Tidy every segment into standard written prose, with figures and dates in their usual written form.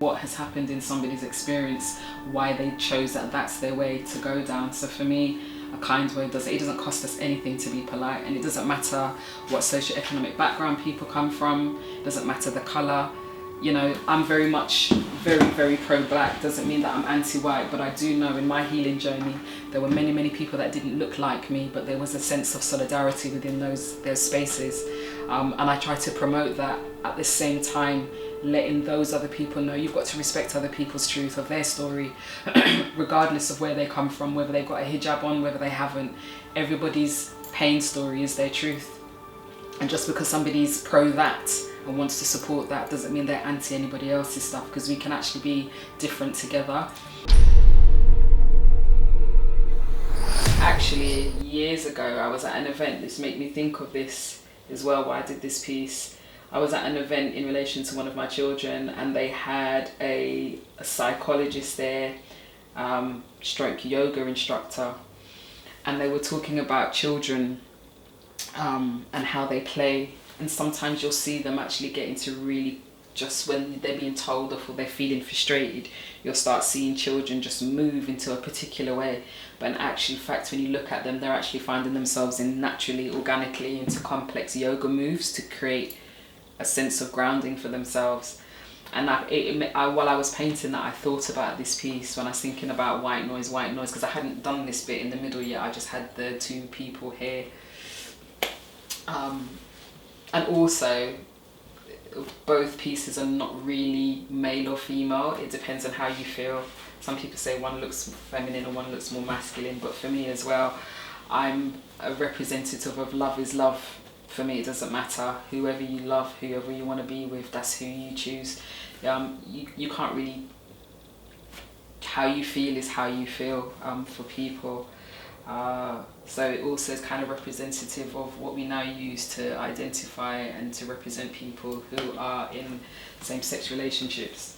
what has happened in somebody's experience, why they chose that that's their way to go down. So for me, a kind word it doesn't cost us anything to be polite, and it doesn't matter what socioeconomic background people come from, it doesn't matter the colour. You know, I'm very much very pro-black. Doesn't mean that I'm anti-white, but I do know in my healing journey there were many people that didn't look like me, but there was a sense of solidarity within those spaces, and I try to promote that at the same time, letting those other people know you've got to respect other people's truth of their story, regardless of where they come from, whether they've got a hijab on, whether they haven't. Everybody's pain story is their truth, and just because somebody's pro that and wants to support that doesn't mean they're anti anybody else's stuff, because we can actually be different together. Actually, years ago I was at an event, this made me think of this as well, why I did this piece. I was at an event in relation to one of my children, and they had a psychologist there, stroke yoga instructor, and they were talking about children and how they play. And sometimes you'll see them actually get into really, just when they're being told off or they're feeling frustrated, you'll start seeing children just move into a particular way. But in actual fact, when you look at them, they're actually finding themselves in naturally, organically into complex yoga moves to create a sense of grounding for themselves. And while I was painting that, I thought about this piece when I was thinking about white noise, because I hadn't done this bit in the middle yet. I just had the two people here. And also, both pieces are not really male or female. It depends on how you feel. Some people say one looks feminine or one looks more masculine, but for me as well, I'm a representative of love is love. For me, it doesn't matter. Whoever you love, whoever you want to be with, that's who you choose. You can't really... How you feel is how you feel for people. So it also is kind of representative of what we now use to identify and to represent people who are in same-sex relationships.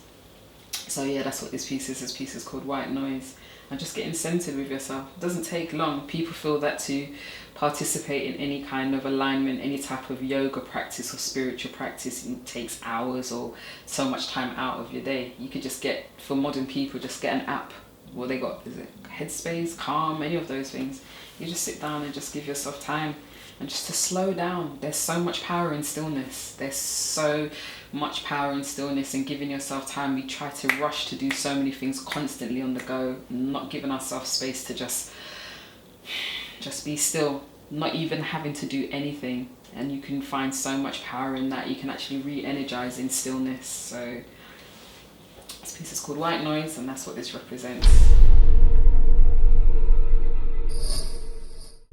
So yeah, that's what this piece is. This piece is called White Noise. And just getting centered with yourself. It doesn't take long. People feel that to participate in any kind of alignment, any type of yoga practice or spiritual practice, it takes hours or so much time out of your day. You could just get, for modern people, just get an app. What they got, is it Headspace, Calm, any of those things. You just sit down and just give yourself time and just to slow down. There's so much power in stillness. There's so much power in stillness and giving yourself time. We try to rush to do so many things constantly on the go, not giving ourselves space to just be still, not even having to do anything. And you can find so much power in that. You can actually re-energize in stillness. So this piece is called White Noise, and that's what this represents.